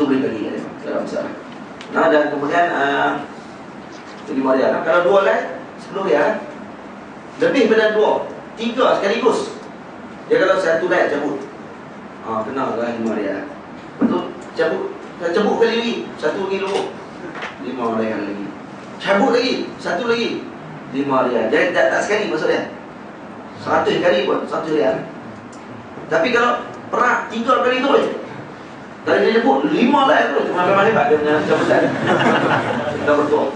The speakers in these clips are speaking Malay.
Itu boleh bagi dia, tak ada masalah. Nah, dan kemudian 5 riyal. Kalau 2 lain 10 riyal. Lebih pada 2, 3 sekaligus. Dia kalau 1 lain cabut, kena lah 5 riyal. Betul, cabut kali lagi 1 kilo 5 riyal lagi. Cabut lagi 1 lagi 5 riyal. Dia tak sekali maksud dia. 100 kali pun 1 riyal. Tapi kalau perak 3 kali tu je. Kalau dia cabut 5 riyal tu, memang hebat dia punya cabutan. Kita betul.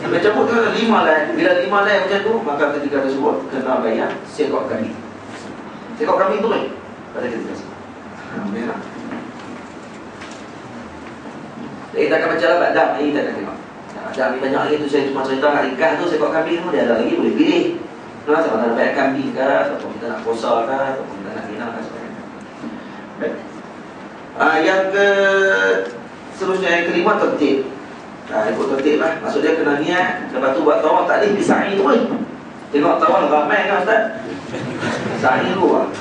Dia cabut tu 5 riyal. Bila 5 riyal macam tu, maka ketika tersebut kena bayar sekok kambing. Sekok kambing tu je pada ketika tersebut. Memang. Jadi kita akan baca lah Ba'dam. Ini kita akan tengok Ba'dam ni banyak lagi tu. Saya cuma cerita kat ringkas tu. Sekok kambing tu dia ada lagi, boleh pilih. Sama ada bayar kambing ke, ataupun kita nak puasa ke, ataupun kita nak minang ke, sebagainya. Baik. Yang ke seterusnya, yang kelima, tertib. Ikut tertib lah. Maksudnya kena niat. Lepas tu buat tawaf, tak boleh pergi sa'i tu pun. Tengok tawaf ramai kan Ustaz? Sa'i tu lah.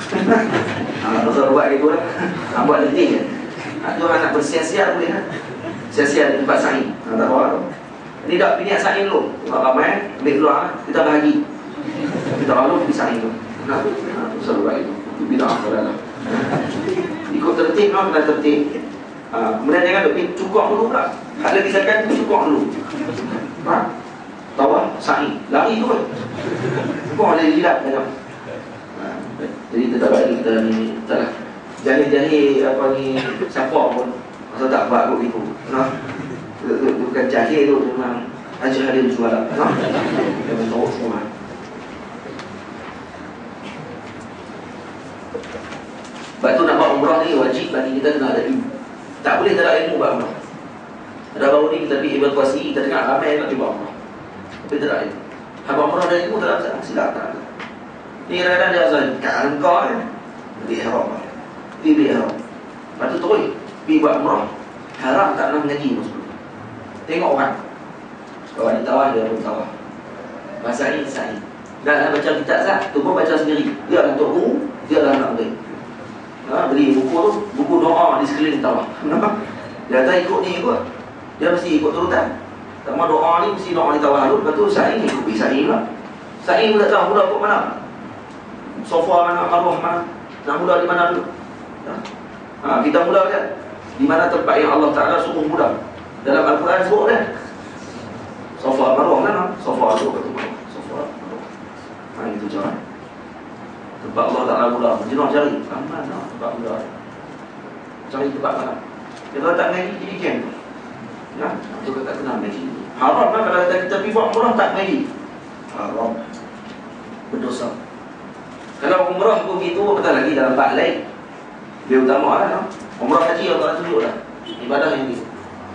Ustaz buat gitu lah. Buat letih kan. Tu nak bersiap-siap boleh kan. Siap-siap di tempat sa'i. Tak bawa tu. Jadi tak pergi niat sa'i dulu. Tengok ramai, ambil keluar, kita bahagi. Kita lalu pergi sa'i tu. Ustaz buat itu. Itu bid'ah lah. Ikut tertib memang kena tertib. Kemudian jangan duk cukup dulu pula. Hak lagi zakat tu cukup dulu. Tawaf, sa'i, lari tu kan. Cukup ada jilat macam. Jadi tetap baik kita ni taklah jahil-jahil apa ni siapa pun masa tak buat kot gitu. Bukan jahil tu, memang ajahil jualan. Memang tahu semua. Sebab tu nak buat umrah ni wajib bagi kita kena ada ilmu. Tak boleh tak ada ilmu buat umrah. Ada baru ni kita pergi evakuasi, kita dengar ramai nak buat umrah. Tapi tak ada ilmu. Habang umrah ada ilmu tak ada masalah, silakan. Ni kadang-kadang dia asal kat engkau kan, beli ihram. Pergi beli ihram. Lepas tu terus pergi buat umrah. Haram tak nak mengaji pun sebelum. Tengok orang. Kalau ada tawah dia pun tawah. Bahasa ni sa'i. Dan baca kitab Zat, tu pun baca sendiri. Dia dah untuk guru, dia dah nak beli. Beli buku tu, buku doa di sekeliling tawaf. Dia kata ikut ni ikut. Dia mesti ikut turutan. Sama doa ni mesti doa di tawaf dulu. Lepas tu sa'i ni ikut pergi sa'i pula. Sa'i pun tak tahu mula ikut mana. Sofa mana, Marwah mana. Nak mula di mana dulu. Kita mula kan di mana tempat yang Allah Ta'ala suruh mula. Dalam Al-Quran sebut kan Sofa Marwah kan. Sofa tu kata Marwah. Sofa Marwah. Itu cara tempat Allah Ta'ala mula. Jenuh cari mana tempat mula. Cari tempat mana. Dia kalau tak ngaji jadi kem. Ya, itu kata kena ngaji. Haram lah kalau kita pergi buat umrah tak ngaji. Haram. Berdosa. Kalau umrah pun gitu, betul lagi dalam bab lain. Dia utama lah. Umrah haji Allah tunjuk lah. Ibadah yang ni.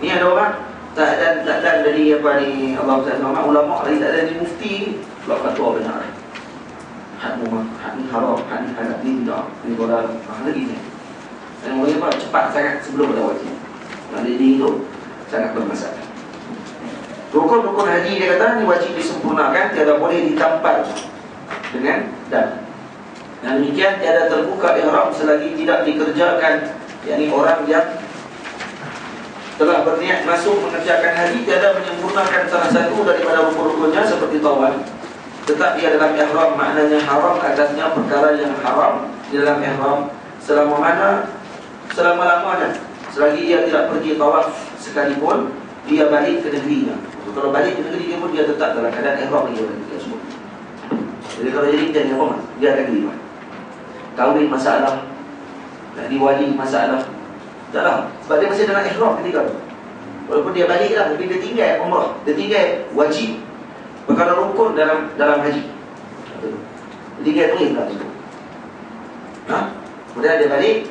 Ni ada orang tak ada dari apa ni Allah SWT ulama lagi tak ada dari mufti ni. Kalau fatwa benar. Hak ni haram, hak ni halal, ni tidak, ni bodoh, lagi ni. Dan orang apa cepat sangat sebelum ada wajib. Nanti itu sangat bermasalah. Rukun-rukun haji dia kata ni wajib disempurnakan, tiada boleh ditampal dengan dam. Dan demikian tiada terbuka ihram selagi tidak dikerjakan, yakni orang yang telah berniat masuk mengerjakan haji tiada menyempurnakan salah satu daripada rukun-rukunnya seperti tawaf. Tetap ia dalam ihram, maknanya haram atasnya perkara yang haram di dalam ihram selama-lamanya selagi ia tidak pergi tawaf sekalipun, dia balik ke negerinya. Kalau balik ke negeri dia pun dia tetap dalam keadaan ihram dia tersebut. Jadi kalau jadi dia ihram, dia akan terlibat. Kahwin masalah, nak diwali masalah. Taklah, sebab dia masih dalam ihram ketika tu. Walaupun dia balik lah, tapi dia tinggal umrah, dia tinggal wajib perkara rukun dalam haji. Jadi dia tulis lah tu. Kemudian dia balik,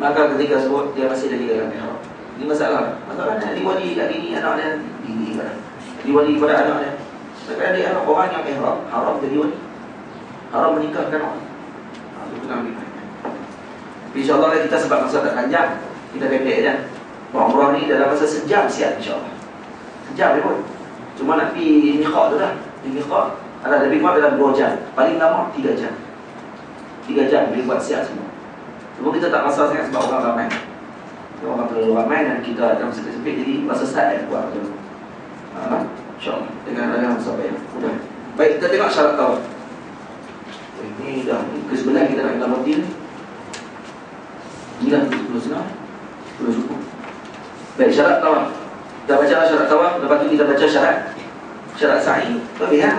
maka ketika sebut dia masih lagi dalam ihram. Ini masalah. Masalahnya diwali lagi ni anak dia ini kan. Diwali kepada anak dia. Sekarang dia anak orang yang ihram, haram jadi wali. Haram menikahkan orang. Itu kena ambil. InsyaAllah kita sebab masa tak panjang, kita pendek je. Umrah ni dalam masa sejam siap insyaAllah. Sejam dia pun. Cuma nak pergi miqat tu dah. Di miqat ada lebih kurang dalam 2 jam. Paling lama 3 jam. 3 jam boleh buat siap semua. Cuma kita tak masalah sangat sebab orang ramai. Orang terlalu ramai dan kita dalam sempit-sempit, jadi masa start buat macam tu. InsyaAllah dengan ada masalah yang mudah. Baik, kita tengok syarat tawaf. Ini dah ke sebelah kita nak dalam mati ni. Ini dah 10 senang, 10 cukup. Baik, syarat tawaf. Dah baca syarat tawaf, lepas tu kita baca syarat sa'i. Lebih kan?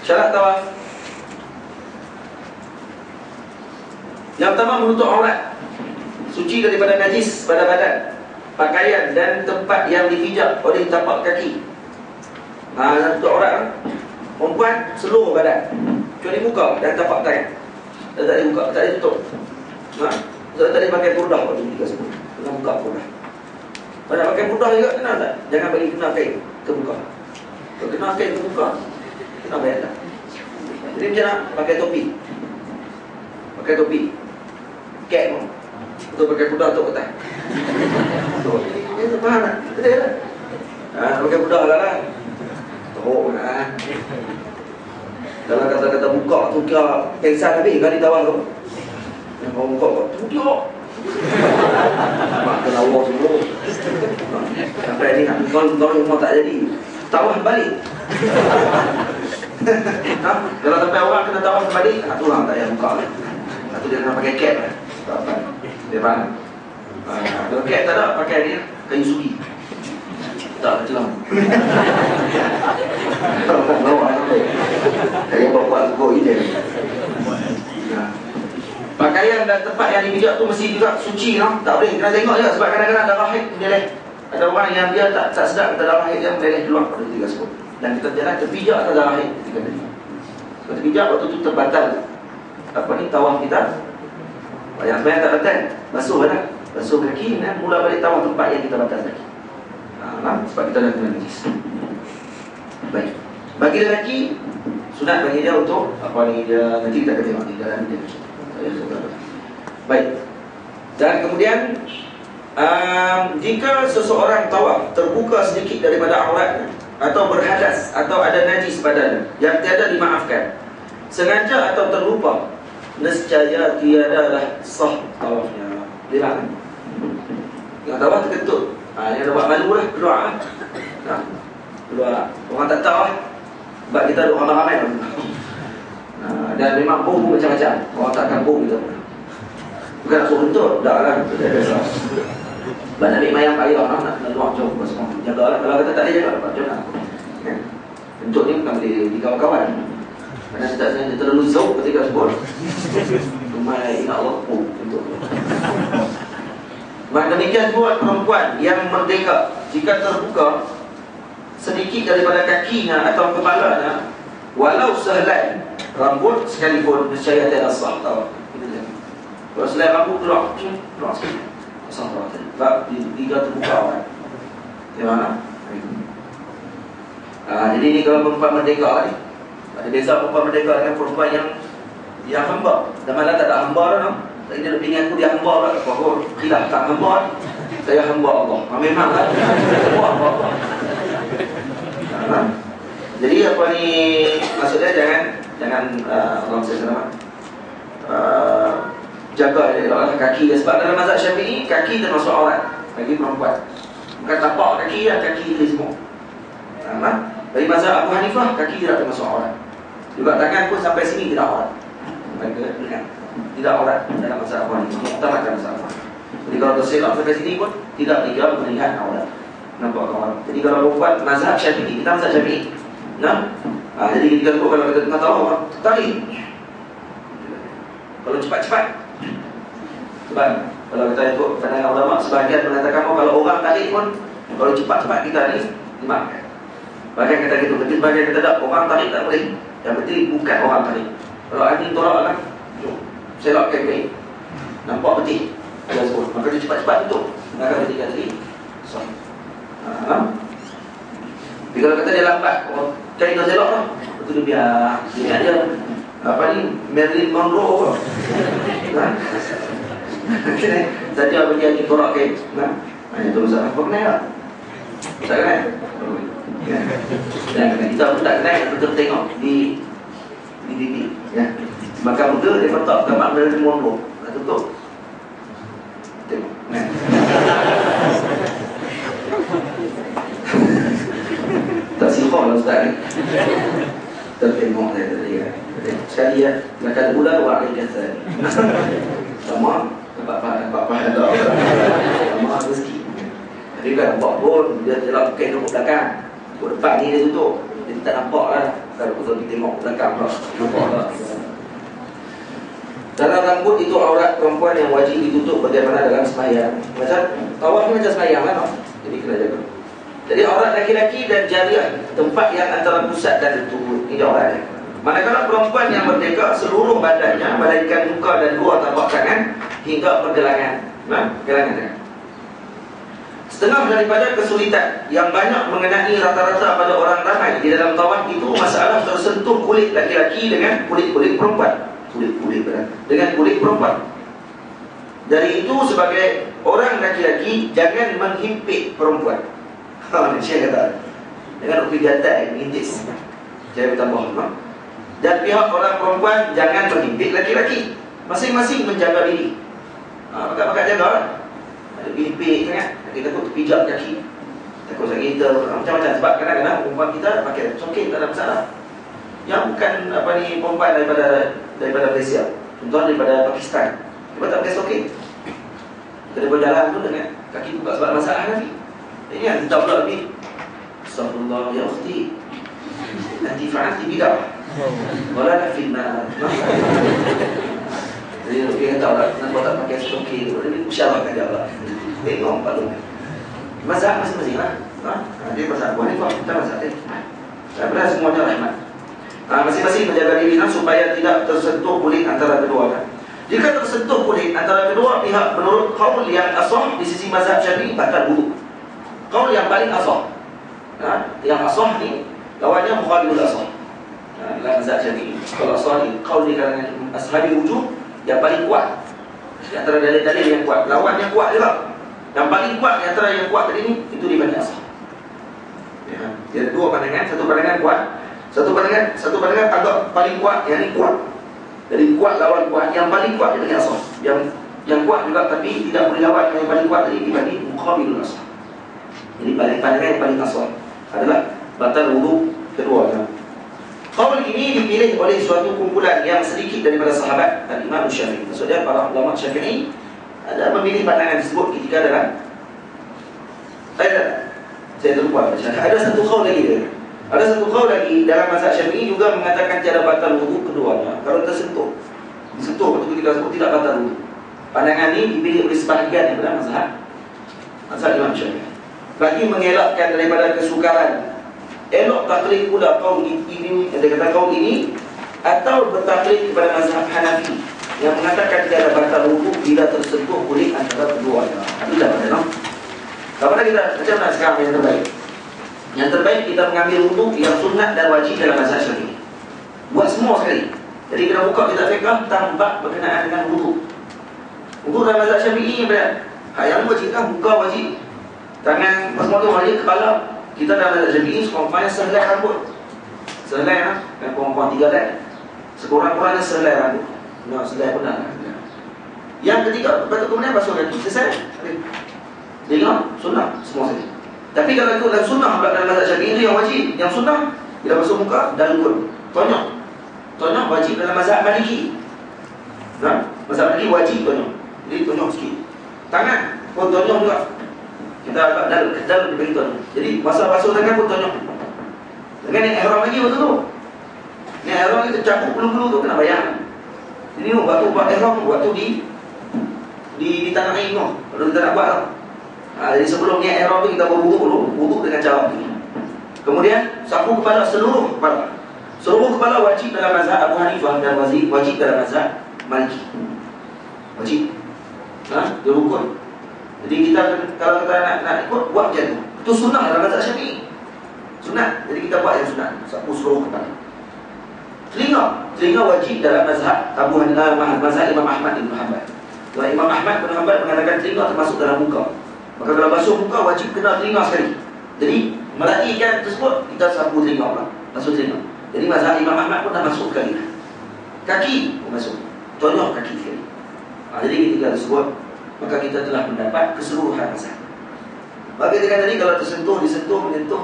Syarat tawaf. Yang pertama, menutup aurat, suci daripada najis pada badan, pakaian dan tempat yang dipijak oleh tapak kaki. Tutup aurat perempuan seluruh badan kecuali muka dan tapak tangan. Tak boleh buka, tak boleh tutup. Tak boleh pakai burdah waktu kita sebut. Kena buka burdah. Kalau pakai burdah juga kena tak? Jangan bagi kena kain ke muka. Kalau kena kain ke muka, kena bayar tak? Jadi macam nak pakai topi. Pakai topi cap pun untuk pakai kuda untuk atas. Ini faham tak? Betul tak? Pakai kuda lah. Teruk lah. Kalau kata-kata buka tu kira pengsan habis kali tawar tu. Yang kau buka tu dia. Mak kena awak semua. Sampai ni nak tolong rumah tak jadi. Tawar balik. Kalau sampai orang kena tawar balik, tu orang tak payah buka lah. Tu dia kena pakai cap lah. Dia faham? Kalau cap tak ada, pakai dia kayu sugi. Tak macam lawa saya bawa buku ini. Pakaian dan tempat yang dipijak tu mesti juga suci, no? Tak boleh, kena tengok je. Sebab kadang-kadang darah haid meleleh. Ada orang yang dia tak sedar kata darah haid dia meleleh keluar pada ketika sebut. Dan kita jalan terpijak atau darah haid ketika tadi. Kalau terpijak waktu tu terbatal tawaf kita. Yang sebenarnya tak batal, basuh badan, basuh kaki dan mula balik tawaf tempat yang kita batal tadi. Sebab kita dah kena najis. Baik. Bagi lelaki, sunat bagi dia untuk dia nanti kita akan tengok di dalam dia. Baik. Dan kemudian jika seseorang tawaf terbuka sedikit daripada auratnya atau berhadas atau ada najis badannya yang tiada dimaafkan, sengaja atau terlupa, nescaya tiadalah sah tawafnya. Dia yang tawaf terkentut. Yang dah buat malu lah, keluar lah. Keluar. Orang tak tahu lah. Sebab kita ada ramai-ramai lah. Dan memang bom macam-macam. Orang tak akan bom kita. Bukan nak suruh kentut, tak lah. Sebab nak ambil mayang payah lah. Nak luar jauh. Jaga lah. Kalau kata tak boleh jaga, macam mana? Kentut ni bukan boleh di kawan-kawan. Kerana sebenarnya dia terlalu zauq ketika sebut. Rumai ingat Allah pun kentut. Maka demikian buat perempuan yang merdeka jika terbuka sedikit daripada kakinya atau kepalanya, walau sehelai rambut sekalipun, nescaya tiada sah tawaf. Kalau selai rambut keluar sekali, sah tawaf. Sebab jika terbuka kan. Di mana? Jadi ni kalau perempuan merdeka ni, ada beza perempuan merdeka dengan perempuan yang hamba. Dan malah tak ada hamba dah. Tak kena pilih aku dia hamba lah. Bahawa khilaf tak hamba, saya hamba Allah. Memang lah hamba Allah. Jadi apa ni, maksudnya jangan Allah selamat jaga kaki dia. Sebab dalam mazhab Syafi'i, kaki termasuk aurat bagi perempuan. Bukan tapak kaki lah, kaki dia semua. Bagi mazhab Abu Hanifah, kaki tidak termasuk aurat. Juga tangan pun sampai sini tidak aurat. Tidak aurat dalam mazhab Abu Hanifah. Utamakan mazhab Abu Hanifah. Jadi kalau terselak sampai sini pun tidak dijawab melihat aurat. Nampak kawan. Jadi kalau perempuan mazhab Syafi'i, kita mazhab Syafi'i. Jadi kita kalau kita tengah tahu tarik. Kalau cepat-cepat. Sebab kalau kita ikut pandangan ulama, sebahagian mengatakan kalau orang tarik pun, kalau cepat-cepat kita ni dimaafkan. Bahkan kata gitu, sebahagian kata tak, orang tarik tak boleh. Yang penting bukan orang tarik. Kalau angin tolak lah, selak kain-kain, nampak peti, maka dia cepat-cepat tutup. Maka ketika tadi tapi kalau kata dia lambat, kain dah selak lah, betul dia biar dia apa ni, Marilyn Monroe tadi apa dia angin tolak kain. Itu masalah apa kenal tak? Tak kenal? Dan kita pun tak kenal, betul tengok di TV ya. Maka muda dia letak gambar Marilyn Monroe, tutup. Tengok. Tertengok saya tadi ya. Sekali ya, makan ular wa'alai kata. Sama, dapat pahala. Sama rezeki. Tapi kan nampak pun, dia telah pakai nombor belakang. Nombor depan ni dia tutup. Dia tak nampak lah. Kalau betul kita tengok belakang pula, nampak lah. Dalam rambut itu aurat perempuan yang wajib ditutup bagaimana dalam sembahyang. Macam tawaf ni macam sembahyang lah, no? Jadi kena jaga. Jadi aurat laki-laki dan jariah, tempat yang antara pusat dan lutut, ini auratnya. Manakala perempuan yang merdeka, seluruh badannya melainkan muka dan dua tapak tangan hingga pergelangan, pergelangan tangan. Setengah daripada kesulitan yang banyak mengenai rata-rata pada orang ramai di dalam tawaf itu masalah tersentuh kulit laki-laki dengan kulit-kulit perempuan. Kulit-kulit dengan kulit perempuan. Dari itu sebagai orang laki-laki jangan menghimpit perempuan. Saya kata dengan upi gatal mengintis. Saya bertambah, no? Dan pihak orang perempuan jangan menghimpit laki-laki. Masing-masing menjaga diri. Pakat-pakat jaga lah. Ada himpit sangat, kita takut terpijak kaki, takut sakit kita, macam-macam. Sebab kadang-kadang perempuan kita pakai cokit, tak ada masalah. Yang bukan perempuan daripada Malaysia, contohnya daripada Pakistan, dia tak pakai cokit. Kita berjalan tu dengan kaki buka sebab masalah nanti. Ini yang kita pula lebih Astagfirullah ya ukhti, nanti fa'anti bidah wala la fitnah. Jadi dia kata orang kenapa tak pakai cokit, dia usyarahkan dia Allah. Tengok palu. Mazhab masing-masing lah. Dia mazhab Abu Hanifah, kita mazhab dia. Sebenarnya semuanya rahmat. Masing-masing menjaga diri supaya tidak tersentuh kulit antara kedua. Jika tersentuh kulit antara kedua pihak, menurut qaul yang asah di sisi mazhab Syafi'i batal wudu. Qaul yang paling asah. Yang asah ni lawannya mukhaliful asah. Dalam mazhab Syafi'i. Kalau asah ni qaul di kalangan ashabi wujud yang paling kuat. Di antara dalil-dalil yang kuat, lawannya kuat juga. Yang paling kuat di antara yang kuat tadi ni itu di banding asah. Dia ada dua pandangan, satu pandangan kuat, satu pandangan agak paling kuat, yang ni kuat. Jadi kuat lawan kuat, yang paling kuat dia asah. Yang kuat juga tapi tidak boleh lawan yang paling kuat tadi dibanding muqabilul asah. Jadi pandangan yang paling asah adalah batal wudu kedua. Qaul ini dipilih oleh suatu kumpulan yang sedikit daripada sahabat Imam Syafi'i. Maksudnya para ulama Syafi'i ada memilih pandangan tersebut ketika dalam saya terlupa. Ada satu qaul lagi. Ada satu qaul lagi dalam mazhab Syafi'i juga mengatakan tiada batal wudu keduanya kalau tersentuh. Disentuh betul kita sebut tidak batal wudu. Pandangan ini dipilih oleh sebahagian daripada mazhab Imam Syafi'i. Bagi mengelakkan daripada kesukaran, elok taklid pula kaum ini, dia kata kaum ini, atau bertaklid kepada mazhab Hanafi yang mengatakan tiada batal wudu bila tersentuh kulit antara keduanya. Itu dah pada nak. Kepada kita macam mana sekarang yang terbaik? Yang terbaik kita mengambil wudu yang sunat dan wajib dalam mazhab Syafi'i. Buat semua sekali. Jadi kena buka kitab fiqh tambah berkenaan dengan wudu. Wudu dalam mazhab Syafi'i yang wajib kan buka wajib. Tangan pas tu wajib, kepala. Kita dalam mazhab Syafi'i sekurang-kurangnya sehelai rambut. Sehelai lah, kan perempuan 3 helai. Sekurang-kurangnya sehelai rambut. Sehelai benar. Yang ketiga, lepas tu kemudian basuh kaki. Selesai. Dengar, sunnah semua sekali. Tapi kalau ikut dalam sunnah dalam mazhab Syafi'i itu yang wajib. Yang sunnah bila basuh muka dan lutut. Tonyok wajib dalam mazhab Maliki. Mazhab Maliki wajib tonyok. Jadi tonyok sikit. Tangan pun tonyok juga. Kita agak dalam diberi tonyok. Jadi basuh tangan pun tonyok. Dengan yang ihram lagi betul tu. Yang ihram lagi tercakup bulu-bulu tu kena bayar. Ini waktu buat ihram, waktu di tanah air tu. Kalau kita nak buat lah. Jadi sebelum niat ihram tu kita berwuduk dulu, wuduk dengan cara begini. Kemudian sapu kepala seluruh kepala. Seluruh kepala wajib dalam mazhab Abu Hanifah dan wajib dalam mazhab Maliki. Wajib. Dia rukun. Jadi kita kalau kita nak ikut buat macam tu. Itu sunnah dalam mazhab Syafi'i. Sunnah. Jadi kita buat yang sunnah. Sapu seluruh kepala. Telinga wajib dalam mazhab mazhab Imam Ahmad bin Hanbal. Kalau Imam Ahmad bin Hanbal mengatakan telinga termasuk dalam muka. Maka kalau basuh muka wajib kena telinga sekali. Jadi meraihkan tersebut kita sapu telinga pula. Basuh telinga. Jadi mazhab Imam Ahmad pun dah masuk sekali. Kaki pun masuk. Tonyok kaki sekali. Jadi ketika tersebut maka kita telah mendapat keseluruhan mazhab. Bagi dengan tadi kalau tersentuh, disentuh, menyentuh,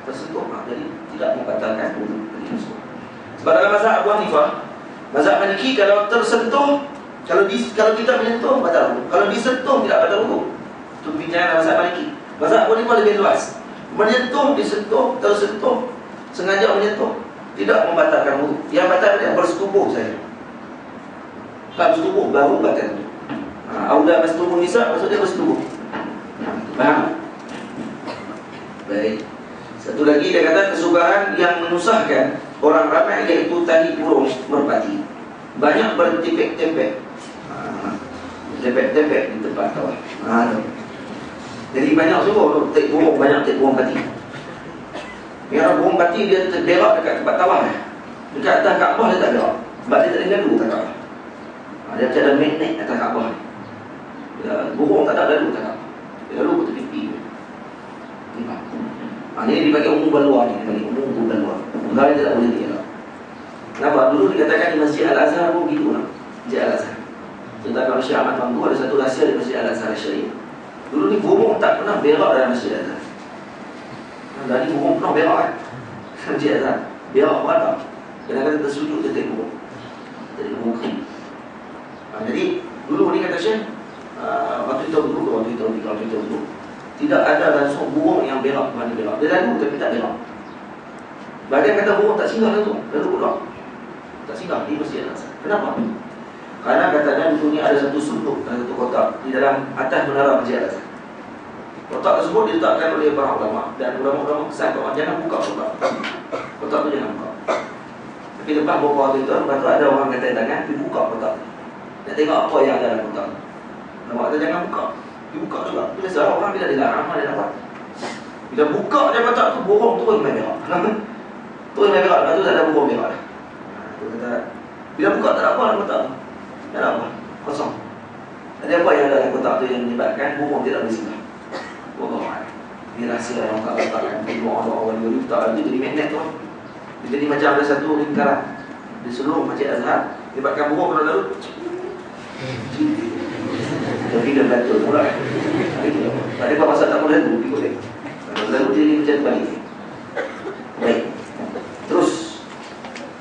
tersentuh, jadi tidak membatalkan wudu. Sebab dalam mazhab Abu Hanifah, mazhab Maliki, kalau tersentuh, kalau kita menyentuh batal wudu. Kalau disentuh tidak batal wudu. Itu bincang mazhab Maliki. Mazhab Abu Hanifah lebih luas. Menyentuh, disentuh, tersentuh, sengaja menyentuh, tidak membatalkan wudu. Yang batal dia bersetubuh saja. Kalau bersetubuh baru batal wudu. Aula mastubuh nisa, maksudnya bersetubuh. Faham? Baik. Satu lagi dia kata kesukaran yang menusahkan orang ramai, iaitu tahi burung merpati banyak bertepek-tepek. Tepek-tepek di tempat kawah. Jadi banyak semua tek burung, banyak tek burung pati. Yang burung pati dia terberak dekat tempat kawah. Dekat atas Kaabah dia tak berak. Sebab dia tak ada gaduh atas Kaabah. Dia macam ada magnet atas Kaabah. Burung tak ada gaduh atas Kaabah. Dia lalu ke tepi. Ini dibagi umum berluar ni, dibagi umum berluar. Kalau dia tak boleh dia. Kenapa? Dulu dikatakan di Masjid Al-Azhar pun begitu lah. Masjid Al-Azhar. Cerita kalau Syekh Ahmad Mampu ada satu rahsia di Masjid Al-Azhar Syarif. Dulu ni burung tak pernah berak dalam Masjid Al-Azhar. Dari burung pernah berak kan? Masjid Al-Azhar. Berak berapa? Kadang-kadang tersujud dia tengok burung. Jadi burung kering. Jadi dulu ni kata Syekh, waktu itu dulu, tidak ada langsung burung yang berak mana berak. Dia lalu tapi tak berak. Bahagian kata burung tak singgah lalu berak. Tak singgah di Masjid Al-Azhar. Kenapa? Karena katanya dulu ni ada satu sunduk dan satu kotak di dalam atas menara Masjid Al-Azhar. Kotak tersebut diletakkan oleh para ulama, dan ulama-ulama pesan bahawa jangan buka kotak. Kotak tu jangan buka. Tapi lepas beberapa waktu itu, lepas tu ada orang kata tangan pergi buka kotak. Nak tengok apa yang ada dalam kotak. Ulama kata jangan buka. Dibuka juga. Bila seorang orang bila dilarang, dia dapat. Bila buka dia kotak tu, burung terus main berak. Terus main berak, lepas tu tak ada burung berak dah. Dia kata, bila buka tak ada apa dalam kotak tu. Tak ada apa, kosong. Ada apa yang ada dalam kotak tu yang menyebabkan burung tidak bersinggah. Wallah, ini rahsia yang tak letakkan. Orang dulu tak ada, jadi magnet tu. Dia jadi macam ada satu lingkaran di seluruh Masjid Azhar. Menyebabkan burung kalau lalu tapi dia betul pula. Tak ada apa-apa tak boleh lalu, ikut dia. Kalau lalu jadi macam balik. Baik. Terus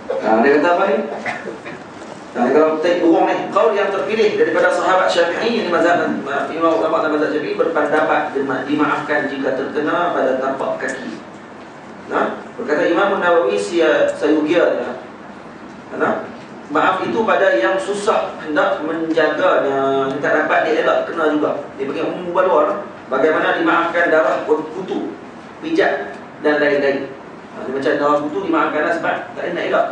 dia kata apa ni? Kalau tek burung ni, qaul yang terpilih daripada sahabat Syafi'i, ini mazhab imam ulama dan mazhab Syafi'i berpendapat dimaafkan jika terkena pada tapak kaki. Berkata Imam Nawawi sayugianya. Maaf itu pada yang susah hendak menjaganya, tak dapat dielak kena juga. Dia bagi umum luar. Bagaimana dimaafkan darah kutu, pijat dan lain-lain. Macam darah kutu dimaafkanlah sebab tak nak elak.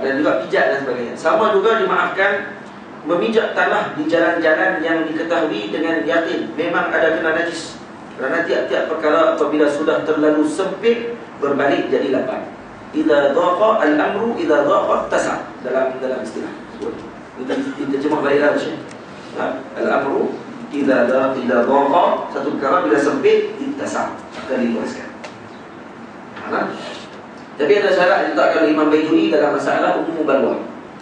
Dan juga pijat dan sebagainya. Sama juga dimaafkan memijak tanah di jalan-jalan yang diketahui dengan yakin memang ada kena najis. Kerana tiap-tiap perkara apabila sudah terlalu sempit berbalik jadi lapang. Idza dhaqa al-amru idza dhaqa tasa' dalam istilah. Itu terjemah balik Syekh. Al-amru idza dhaqa, satu perkara bila sempit tasa' akan diluaskan. Tapi ada syarat diletakkan oleh Imam Baituni dalam masalah umum balwa,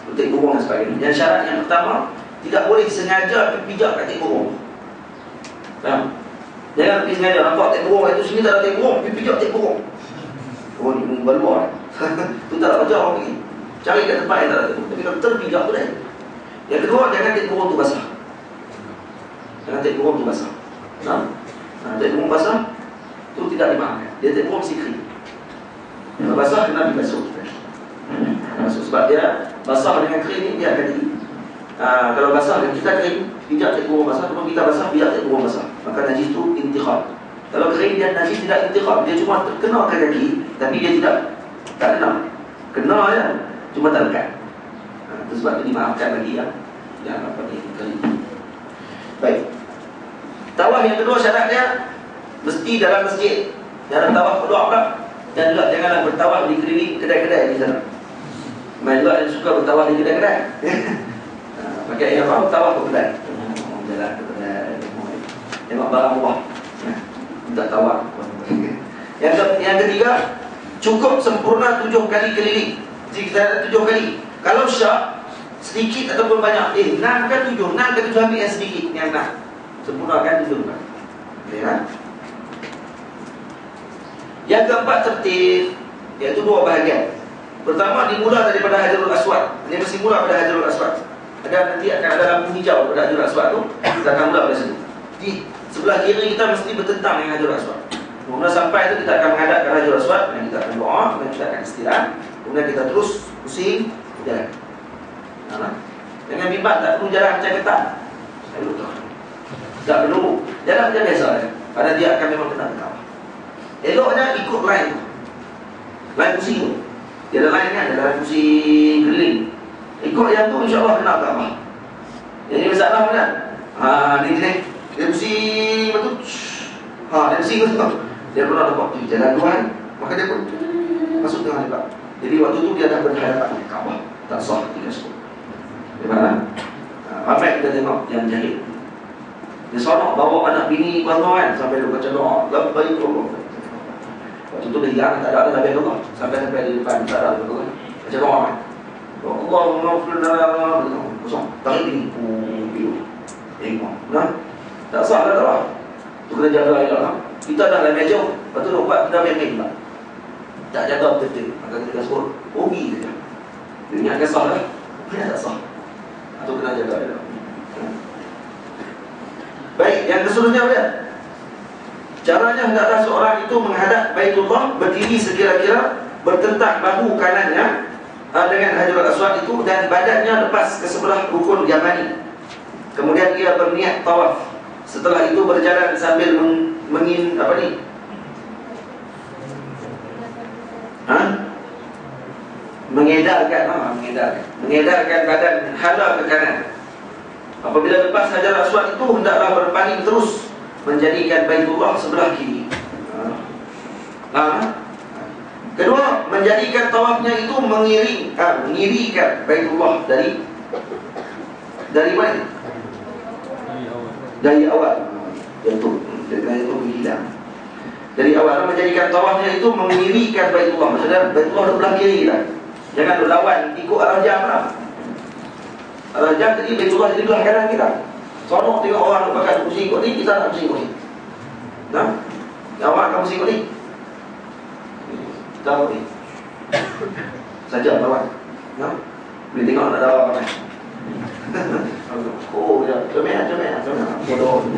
petik burung dan sebagainya. Yang syarat yang pertama, tidak boleh sengaja pijak kat tik burung. Faham? Jangan pergi sengaja nampak tik burung itu sini tak ada tik burung, pergi pijak tik burung. Oh ni umum balwa. Itu tak ada kerja orang pergi. Cari kat tempat yang tak ada tik burung. Tapi kalau terpijak tu dah. Yang kedua, jangan tik burung tu basah. Jangan tik burung tu basah. Tik burung basah tu tidak dimaafkan. Dia tik burung mesti kering. Kalau basah kena dibasuh. Sebab dia basah dengan kering ni dia akan jadi. Kalau basah dan kita kering, pijak tik burung basah. Kalau kita basah, pijak tik burung basah. Maka najis tu intikhab. Kalau kering dan najis tidak intikhab, dia cuma terkena ke kaki, tapi dia tak kena. Kena ya, cuma tak lekat. Itu sebab itu dimaafkan lagi yang apa ni kering. Baik. Tawaf yang kedua syarat dia mesti dalam masjid. Jangan tawaf keluar pula. Dan juga janganlah bertawaf di keliling kedai-kedai di sana. Main juga yang suka bertawaf di kedai-kedai. Pakai yang faham tawaf ke kedai. Jalan ke kedai. Tengok barang murah. Tak tawaf. Yang ketiga, cukup sempurna 7 kali keliling. Jadi kita ada 7 kali. Kalau syak sedikit ataupun banyak, 6 ke 7, 6 ke 7 ambil yang sedikit, yang 6. Sempurnakan 7 kali. Ya. Yang keempat tertib, iaitu dua bahagian. Pertama dimula daripada Hajarul Aswad. Ini mesti mula pada Hajarul Aswad. Ada nanti akan ada lampu hijau pada Hajarul Aswad tu. Kita akan mula pada situ. Di sebelah kiri kita mesti bertentang dengan Hajarul Aswad. Kemudian sampai itu kita akan menghadap ke Hajarul Aswad, dan kita akan doa, dan kita akan istirahat. Kemudian kita terus pusing jalan. Dengan bimbang tak perlu jalan macam ketat. Tak perlu jalan macam biasa. Pada dia akan memang kena kawah. Eloknya ikut line tu. Line pusing tu. Dia ada line kan, ada line pusing keliling. Ikut yang tu insya-Allah kena kawah. Jadi masalah mana? Ni dia pusing betul. Dia pusing betul. Dia pernah dapat jalan Tuhan, maka dia pun masuk tengah lebar. Jadi waktu tu dia dah berhadapan dengan Kaabah. Tak sah ketika sebut. Di mana? Ramai kita tengok yang jahil. Dia sonok bawa anak bini tuan-tuan sampai dia baca doa, labbaik Allah. Waktu tu dia hilang, tak ada labbaik Allah. Sampai di depan tak ada labbaik Allah. Baca doa kan. Allahumma ighfir lana, kosong. Tarik bini. Tengok. Nah, tak sah dah doa. Tu kena jaga elok. Kita dah lain jauh. Lepas tu nak buat kita main-main tak. Tak jaga betul-betul. Maka kita suruh pergi saja. Dia ingatkan sah lah. Dia tak sah. Itu kena jaga elok. Baik, yang keseluruhnya apa dia? Caranya hendaklah seorang itu menghadap Baitullah, berdiri sekira-kira, bertentang bahu kanannya dengan Hajarul Aswad itu, dan badannya lepas ke sebelah rukun Yamani. Kemudian ia berniat tawaf. Setelah itu berjalan sambil mengedarkan badan hala ke kanan. Apabila lepas Hajarul Aswad itu, hendaklah berpaling terus menjadikan Baitullah sebelah kiri. Kedua, menjadikan tawafnya itu mengirikan Baitullah dari mana? Dari awal. Itu hilang. Dari awal menjadikan tawafnya itu mengirikan Baitullah. Maksudnya Baitullah di belah kiri lah. Jangan berlawan ikut arah jam lah. Arah jam tadi Baitullah jadi belah kanan kita. Sonok tengok orang pakai pusing ikut ni, kita nak pusing ikut ni. Awak akan pusing ikut ni. Tahu ni. Saja lawan. Boleh tengok nak dalam apa. Oh ya, comel. Bodoh.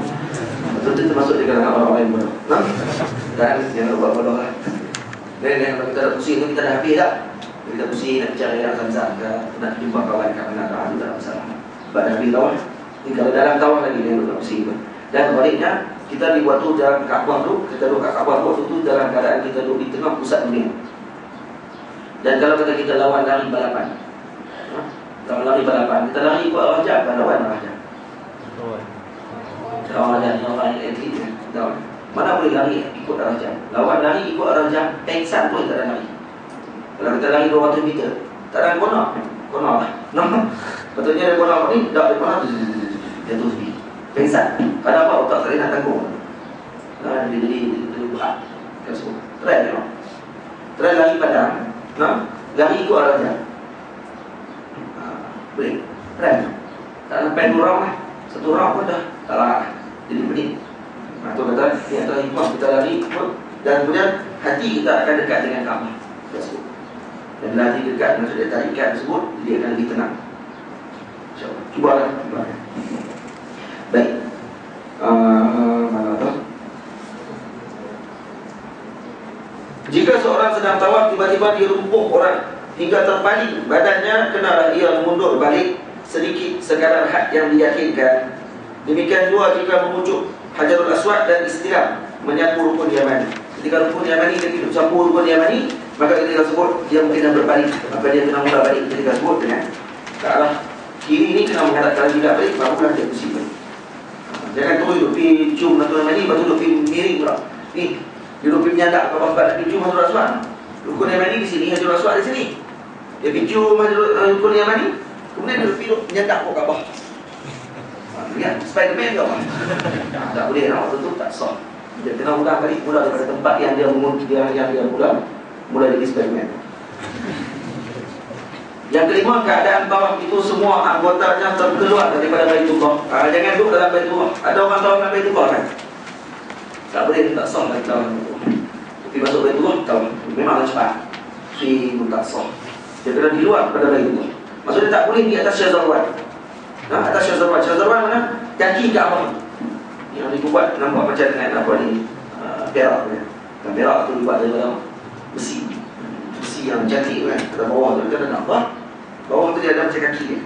Betul termasuk di kalangan orang lain bodoh. Dan yang buat bodoh lah. Dan kalau kita dah pusing tu, kita dah habis tak? Kita pusing nak cari yang Zamzam ke, nak jumpa kawan kat mana, itu tak ada masalah. Sebab dah habis tawaf. Kalau dalam tawaf lagi dia tak pusing pun. Dan sebaliknya, kita di waktu jalan Kaabah tu, kita duduk kat Kaabah waktu tu dalam keadaan kita duduk di tengah pusat dunia. Dan kalau kata kita lawan lari balapan, kita lari ikut arah jam, lawan arah jam. Lawan jam, lawan atlet kan. Mana boleh lari ikut arah jam. Lawan lari ikut arah jam, pengsan pun tak ada lari. Kalau kita lari 200 meter, tak ada konak lah. Betulnya ada konak ni, tak ada konak, jatuh sendiri. Pengsan. Kenapa otak tak boleh nak tanggung? Dia jadi berat. Try tengok. Try lari padang, lari ikut arah jam. Boleh. Try. Tak sampai 2 round lah. 1 round pun dah tak lah. Jadi pening. Itu kata, ini antara hikmah kita lari ikut. Dan kemudian hati kita akan dekat dengan Kaabah tersebut. Dan bila hati dekat dengan sudah tarikan tersebut, dia akan lebih tenang. InsyaAllah. Cubalah. Baik. Mana tu? Jika seorang sedang tawaf, tiba-tiba dirumpuh orang hingga terpaling badannya, kenalah ia mundur balik sedikit sekadar had yang diyakinkan. Demikian juga jika memujuk Hajarul Aswad dan istilam menyapu rukun Yamani. Ketika rukun Yamani dia hidup sapu rukun Yamani, maka ketika tersebut dia mungkin dah berpaling, maka dia kena mula balik ketika tersebut dengan ke arah kiri ni, kena menghadap ke arah kiblat balik, barulah dia pusing balik. Jangan terus duduk pergi cium Hajarul Yamani, lepas tu duduk pergi miring pula. Ni duduk pergi menyandak ke bawah sebab nak pergi cium Hajarul Aswad. Rukun Yamani di sini, Hajarul Aswad di sini. Dia pergi cium rukun Yamani, kemudian dia pergi menyandak ke bawah. Lihat, Spiderman ke apa? Tak boleh, waktu tu tak sah. Dia kena ulang balik mula daripada tempat yang dia mula jadi Spiderman. Yang kelima, keadaan tawaf itu semua anggotanya terkeluar daripada Baitullah. Jangan duduk dalam Baitullah. Ada orang tawaf dalam Baitullah kan? Tak boleh, tak sah lagi tawaf. Pergi masuk Baitullah, tahu memanglah cepat. Fi muntasah. Dia kena di luar pada Baitullah. Maksudnya tak boleh di atas Syazarwan. Atas Syazarwan. Syazarwan mana? Kaki Kaabah. Yang dibuat nampak macam dengan apa ni? Perak kan. Dan perak tu dibuat daripada besi. Besi yang cantik kan. Pada bawah tu kan ada nampak. Bawah tu dia ada macam kaki dia.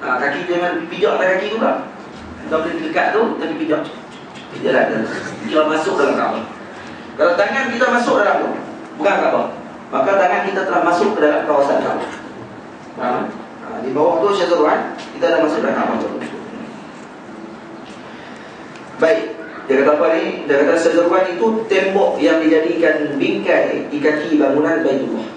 Kaki dia jangan pijak pada kaki tu lah. Kalau boleh dekat tu, kita pijak. Dia lah dia masuk dalam Kaabah. Kalau tangan kita masuk dalam tu, bukan Kaabah, maka tangan kita telah masuk ke dalam kawasan Kaabah. Di bawah tu Syazarwan, kita dah masuk dalam Kaabah tu. Baik, dia kata apa ni? Dia kata Syazarwan itu tembok yang dijadikan bingkai di kaki bangunan Baitullah.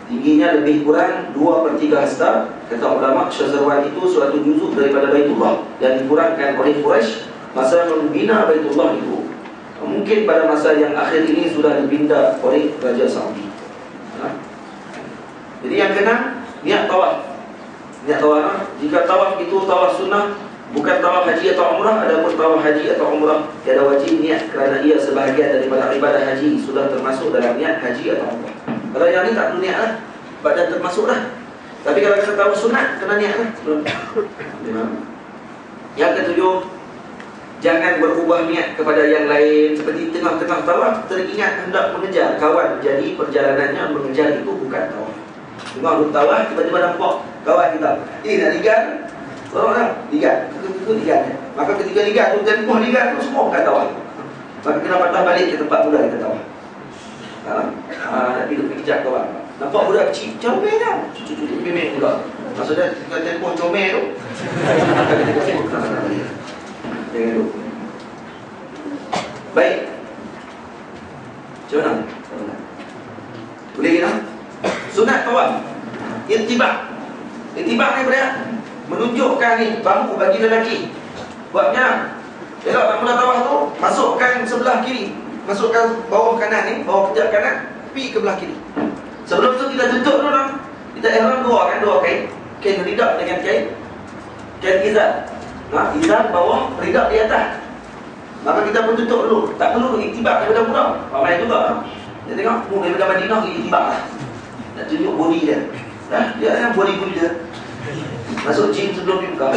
Tingginya lebih kurang 2/3 hasta. Kata ulama, Syazarwan itu suatu juzuk daripada Baitullah dan dikurangkan oleh Quraisy masa membina Baitullah itu. Mungkin pada masa yang akhir ini sudah dipindah oleh Raja Saudi. Jadi yang kena niat tawaf. Niat tawaf, jika tawaf itu tawaf sunnah, bukan tawaf haji atau umrah. Adapun tawaf haji atau umrah, tiada wajib niat kerana ia sebahagian daripada ibadah haji, sudah termasuk dalam niat haji atau umrah. Kalau yang ni tak perlu niat lah, badan termasuk lah. Tapi kalau kita tahu sunat, kena niat lah. Yang ketujuh, jangan berubah niat kepada yang lain. Seperti tengah-tengah tawaf teringat hendak mengejar kawan, jadi perjalanannya mengejar itu bukan tawaf. Tengah tawaf tiba-tiba nampak kawan kita, nak ligat. Orang ligat, itu ligat. Maka ketika ligat tu, tempoh ligat tu semua bukan tawaf. Maka kena patah balik ke tempat mula kita tawaf. Nak pergi kejap kawan, nampak budak kecil, comel kan? Cucu-cucu memang pula. Maksudnya ketika tempoh comel tu, maka kita sebut jangan lupa. Baik. Macam mana? Boleh kita? Sunat tawaf Ittibak. Ittibak ni berapa? Menunjukkan ni bahu bagi lelaki. Buat macam mana? Elok nak mula tawaf tu, masukkan sebelah kiri, masukkan bawah kanan ni, bawah kejap kanan, pergi ke belah kiri. Sebelum tu kita tutup dulu dah. Kita ihram dua kain. Kain ridak dengan kain izar. Izar bawah, ridak di atas. Maka kita pun tutup dulu. Tak perlu iktibak daripada mula. Ramai juga. Dia tengok, daripada Madinah iktibak lah. Nak tunjuk body dia. Dia kan body dia. Masuk gym sebelum dia buka.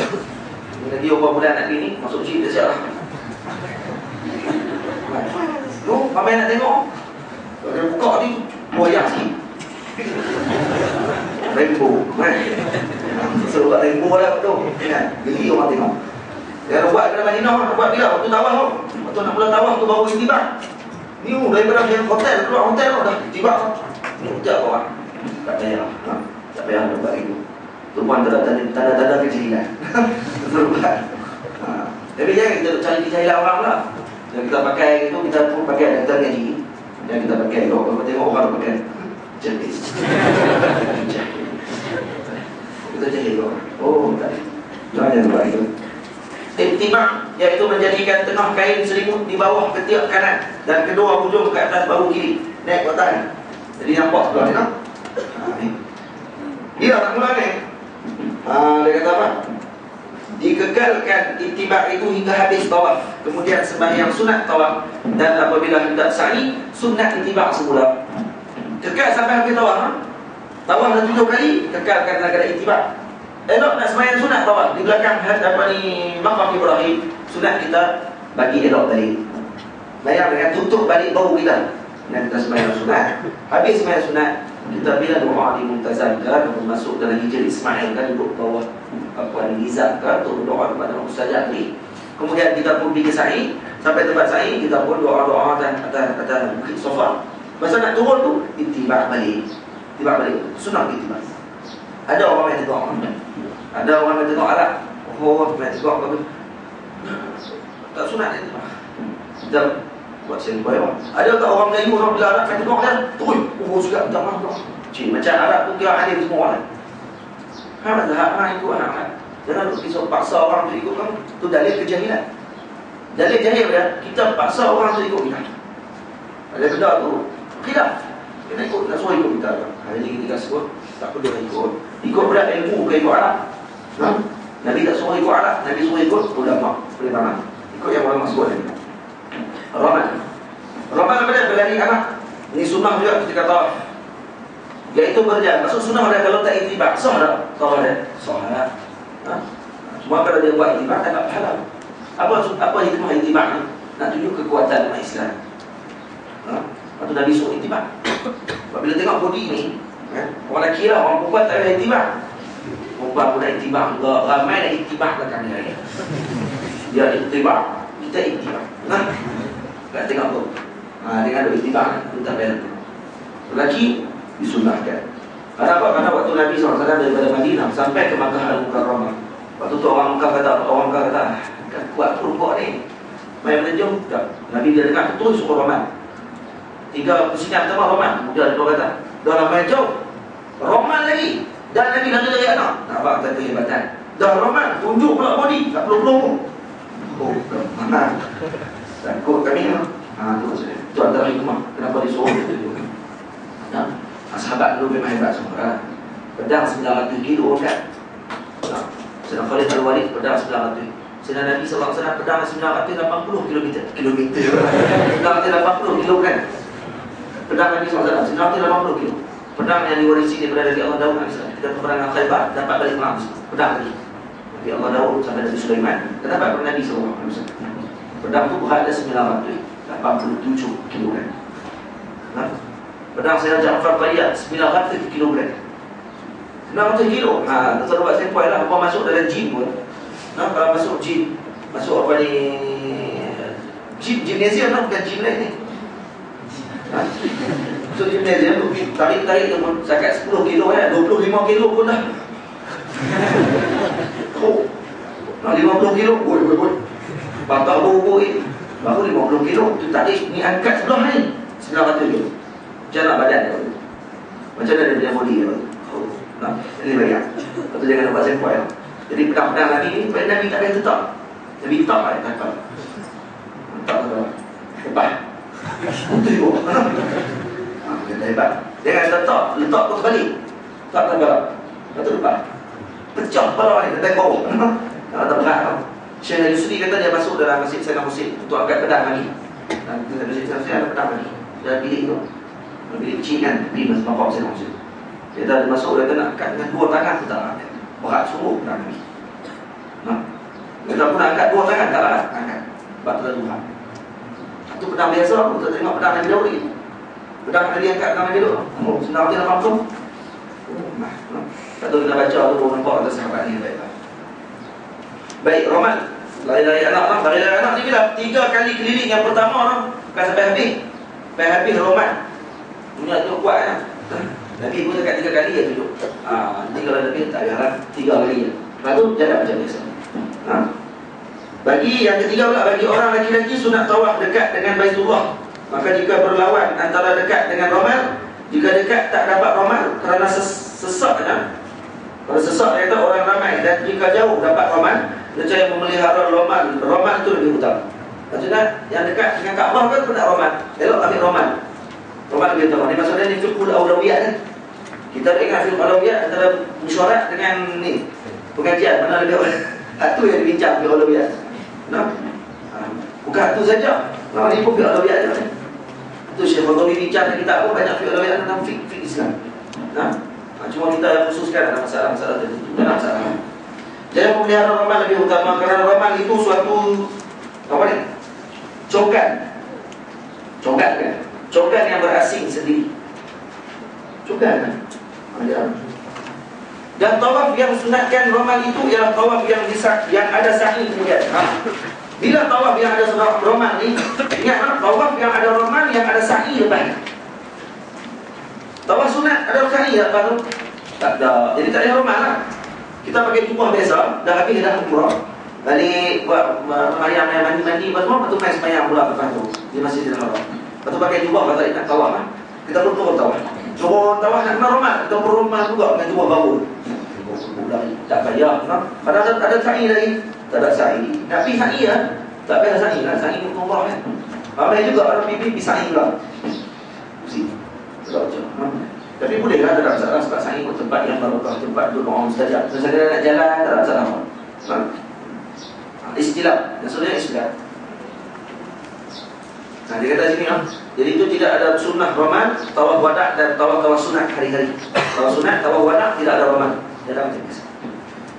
Lagi beberapa bulan nak pergi ni, masuk gym dia siap lah. Tu, ramai nak tengok. Kalau dia buka ni, boyak sikit. Rainbow. Seru kat rainbow lah tu. Geli orang tengok. Dia buat dalam Madinah, buat bila waktu tawaf tu. Waktu nak mula tawaf tu baru iktibak. Ni daripada hotel, keluar hotel tu dah iktibak. Ni hotel kau lah. Tak payah. Tak payah nak buat itu. Tu pun tanda-tanda kejahilan. Betul buat. Tapi jangan kita cari kejahilan orang lah. Yang kita pakai itu, kita pun pakai dan kita ngaji. Yang kita pakai tu, kalau tengok orang pakai jahil. Kita jahil orang. Oh, tak. Jangan buat itu. Ittibak, iaitu menjadikan tengah kain selimut di bawah ketiak kanan dan kedua hujung ke atas bahu kiri, naik ke atas. Jadi nampak sebelah ni tak? Dia tak mula ni. Dia kata apa? Dikekalkan ittibak itu hingga habis tawaf, kemudian sembahyang sunat tawaf, dan apabila hendak sa'i, sunat ittibak semula. Kekal sampai habis tawaf. Tawaf dah 7 kali, kekalkan dalam keadaan ittibak. Elok nak sembahyang sunat tawaf di belakang maqam Ibrahim, sunat kita bagi elok balik. Bayang dengan tutup balik bau kita. Dan kita sembahyang sunat. Habis sembahyang sunat, kita bila doa di Muntazam ke, masuk dalam Hijr Ismail kan, duduk bawah Nizam ke, untuk doa kepada Mustajab ni. Kemudian kita pun pergi sa'i. Sampai tempat sa'i, kita pun doa-doa atas bukit Safa. Masa nak turun tu, ittibak balik. Ittibak balik, sunat ittibak. Ada orang yang tengok, ada orang yang tengok Arab. Oh, yang tengok bagus. Tak sunat dia tengok. Kita buat senpai orang. Ada tak orang Melayu, orang bila Arab yang tengok dia, turun. Oh, juga tak mahu. Macam Arab tu kira alim semua orang. Harap ikut Arab. Jangan kisah paksa orang untuk ikut kamu. Itu dalil kejahilan. Dalil jahil dia, kita paksa orang untuk ikut kita. Ada benda tu, khilaf. Kita ikut, nak suruh ikut kita. Hari ni kita sebut, tak perlu ikut. Ikut berat ilmu, bukan ikut Arab. Nabi tak suruh ikut Arab, Nabi suruh ikut ulama. Ikut yang ulama sebut ni. Ramal apa dia? Bila cari anak. Ini sunnah juga ketika tawaf. Iaitu berjalan. Maksud sunnah ada kalau tak itibak, sah tak? Tawaf ada? Sah. Cuma kalau dia buat itibak, tak nak halal. Apa hikmah itibak ni? Nak tunjuk kekuatan umat Islam. Lepas tu Nabi suruh itibak. Bila tengok body ni, orang nak kira orang perempuan tak ada itibak. Perempuan pun nak itibak juga. Ramai nak itibak belakang dia. Dia itibak, kita itibak. Tak tengok tu. Dengan ada itibak, tu tak payah. Lelaki disunahkan. Karena waktu Nabi SAW daripada Madinah sampai ke Makkah Al-Mukarramah, waktu tu orang Makkah kata, kan kuat perempuan ni, main menjom. Nabi dia dengar tu suruh Roman. 3 pusingan pertama Roman. Kemudian dia kata, dah ramai jauh Roman lagi. Dan Nabi lari anak. Nampak tak kehebatan. Dah Roman, tunjuk pula body, tak perlu. Oh, mana? Takut kami tu maksudnya. Itu antara hikmah kenapa disuruh itu. Sahabat dulu memang hebat semua. Pedang 900 kilo kan. Sedang Khalid Al-Walid pedang 900. Sedang Nabi SAW pedang 980 kilometer. 980 kilo kan. Pedang Nabi SAW 980 kilo. Pedang yang diwarisi daripada Nabi Allah Daud AS. Ketika peperangan Khaybar dapat balik perang. Pedang tadi Nabi Allah Daud sampai Nabi Sulaiman dapat pada Nabi SAW. Pedang tu berat ada 987 kilogram. Pedang saya Ja'far Tayyad 900 kilogram. 900 kilo. Tuan-tuan buat sempoi lah. Apa masuk dalam gym pun. Kalau masuk gym, masuk apa ni, gymnasium lah, bukan gym lain ni. Masuk gymnasium tu, tarik-tarik tu pun sakat 10 kilo 25 kilo pun dah. 50 kilo, oi. Bapak bau-bau ni, baru 50 kilo. Tu tarik, ni angkat sebelah ni 900 kilo. Macam nak badan dia. Macam mana dia punya body dia. Ini banyak. Lepas tu jangan buat sempoi lah. Jadi pedang-pedang Nabi ni, Nabi tak ada letak. Nabi letak lah, tak. Letak lah. Hebat. Untuk ibu. Dia hebat. Jangan letak pun balik. Tak balik. Lepas tu lepas. Pecah kepala ni, datang bawah. Tak berat tau. Syekh Al-Yusri kata dia masuk dalam masjid Sayyidina Husain untuk angkat pedang lagi. Dan masjid Sayyidina Husain ada pedang lagi. Dalam bilik tu. Bilik kecil kan, di makam Sayyidina Husain. Dia dah masuk, dia nak angkat dengan 2 tangan tu tak lah. Berat suruh pedang Nabi. Dia tak pun nak angkat 2 tangan, tak lah angkat. Sebab tu dah Tuhan. Itu pedang biasa, aku tak tengok pedang Nabi Daud lagi. Pedang Nabi angkat pedang Nabi Daud. Senang dia nak mampu. Lepas tu kita baca tu, nampak kata sahabat ni baiklah. Baik, Roman. Lari-lari anak ni bila 3 kali keliling. Yang pertama orang bukan sampai habis. Sampai habis Roman. Punya tu kuat kan. Nabi pun dekat 3 kali dia tunjuk. Nanti kalau lebih tak payah 3 kali je. Lepas tu jalan macam biasa. Bagi yang ketiga pula, bagi orang lelaki-lelaki sunat tawaf dekat dengan Baitullah. Maka jika berlawan antara dekat dengan Romal, jika dekat tak dapat Romal kerana sesak kan. Kalau sesak dia kata orang ramai, dan jika jauh dapat Romal, nescaya memelihara Romal itu lebih utama. Maksudnya yang dekat dengan Kaabah kan pun nak Romal. Elok ambil Romal. Romal lebih utama. Ini maksudnya ni fiqhul awlawiyat kan. Kita ingat fiqhul awlawiyat antara mesyuarat dengan ni pengajian mana lebih awal. Itu yang dibincang fiqhul awlawiyat. Bukan itu saja. Ini pun fiqhul awlawiyat je. Itu Syekh Fadli bincang dan kita pun banyak fiqhul awlawiyat tentang fiqh Islam. Cuma kita khususkan dalam masalah-masalah tertentu. Dalam masalah. Jadi memelihara Romal lebih utama kerana Romal itu suatu apa ni? Cokan kan? Cokan yang berasing sendiri. Cokan kan? Dan tawaf yang sunatkan Romal itu ialah tawaf yang ada sa'i kemudian. Bila tawaf yang ada Romal ni, ingat tawaf yang ada Romal yang ada sa'i lepas. Tawaf sunat ada sa'i lepas tu? Tak ada. Jadi tak ada Romal lah. Kita pakai jubah biasa, dah habis dah umrah. Balik buat sembahyang mandi apa semua, lepas tu main sembahyang pula lepas tu di Masjidil Haram. Lepas tu pakai jubah kata nak tawaf lah. Kita pun turun tawaf. Turun tawaf nak kena Romal. Kita pun Romal juga dengan jubah baru. Tak payah. Padahal ada sa'i lagi. Tak ada sa'i. Tapi sa'i lah. Tak payah sa'i lah. Sa'i untuk Allah kan. Ramai juga orang pergi sa'i lah. Mesti. Tak macam. Tapi boleh lah, tak ada masalah. Sebab sa'i pun tempat yang barokah, tempat duduk orang mustajab. Sesuatu nak jalan, tak ada masalah. Istilah. Maksudnya istilah. Nah, dia kata sini jadi itu tidak ada sunnah Raman, tawaf wada' dan tawaf sunat hari-hari. Tawaf sunat, tawaf wada' tidak ada Raman. Jarang jenis.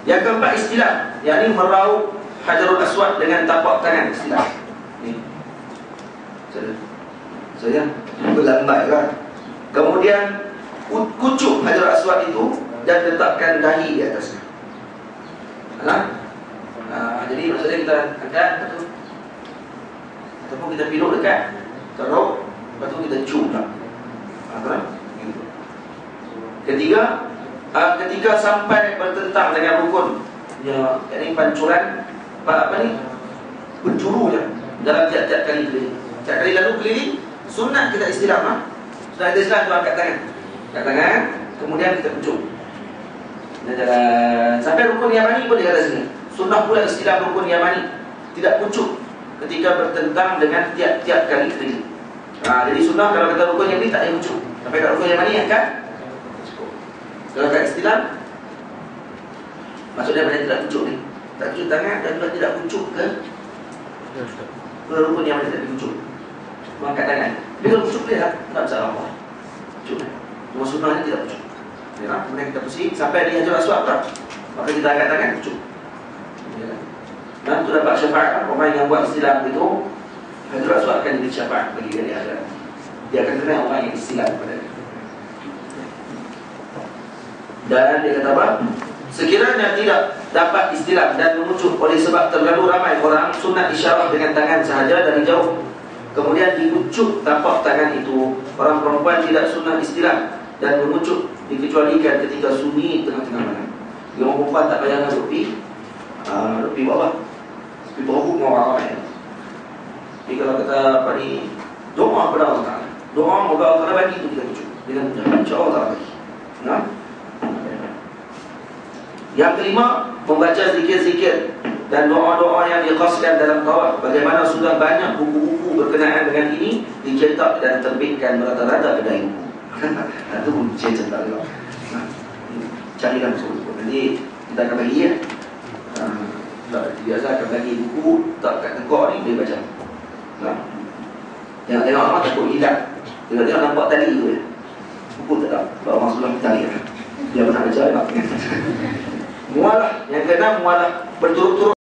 Yang keempat istilah, yakni meraup Hajarul Aswad dengan tapak tangan istilah. Ni. Saya berlambat kan. Kemudian kucuk Hajarul Aswad itu dan letakkan dahi di atasnya. Jadi maksudnya kita angkat ataupun kita piluk dekat taruh, lepas tu kita cium tak. Ketiga, ketika sampai bertentang dengan rukun, ya, ini pancuran penjuru je dalam tiap-tiap kali keliling. Tiap kali lalu keliling, sunat kita istilah. Sunat kita istilah tu angkat tangan, kemudian kita pencuk. Dan jalan sampai rukun Yamani pun dia kata sini. Sunnah pula istilah rukun Yamani, tidak pucuk ketika bertentang dengan tiap-tiap kali keliling. Jadi sunnah kalau kata rukun Yamani tak payah pucuk. Sampai kat rukun Yamani kan? Kalau kat istilah, maksudnya mana tidak pucuk ni? Tak pucuk tangan dan juga tidak pucuk ke rukun Yamani, tak pucuk. Mengangkat tangan. Tapi kalau pucuk dia tak masalah apa. Pucuk. Cuma sunnahnya tidak pucuk. Kemudian kita pusing sampai di Hajarul Aswad tak? Maka kita angkat tangan pucuk. Dan itu dapat syafaat. Orang yang buat istilah itu, Hajarul Aswad akan jadi syafaat bagi dia di akhirat. Dia akan kenal orang yang istilah kepada dia. Dan dia kata apa? Sekiranya tidak dapat istilah dan mengucuk oleh sebab terlalu ramai orang, sunat isyarah dengan tangan sahaja dari jauh. Kemudian diucuk tapak tangan itu. Orang perempuan tidak sunat istilah dan mengucuk dikecualikan ketika sunyi tengah-tengah malam. Orang perempuan tak payah nak duduk pi bawah. Pi bawah orang ramai. Jadi kalau kata apa ni, doa kepada Allah Ta'ala. Doa moga Allah Ta'ala bagi itu kita ucuk dengan mudah. InsyaAllah Ta'ala bagi. Nah? Yang kelima, membaca zikir-zikir dan doa-doa yang dikhaskan dalam tawaf. Bagaimana sudah banyak buku-buku berkenaan dengan ini dicetak dan terbitkan merata-rata kedai buku. Itu pun saya cetak juga. Carikan buku. Nanti kita akan bagi ya. Biasa akan bagi buku tak kat tegak ni boleh baca. Tengok orang takut hilang. Tengok-tengok nampak tali tu ya. Buku tak tahu. Kalau orang sudah tali dia pernah baca. Mualah. Yang keenam, mualah berturut-turut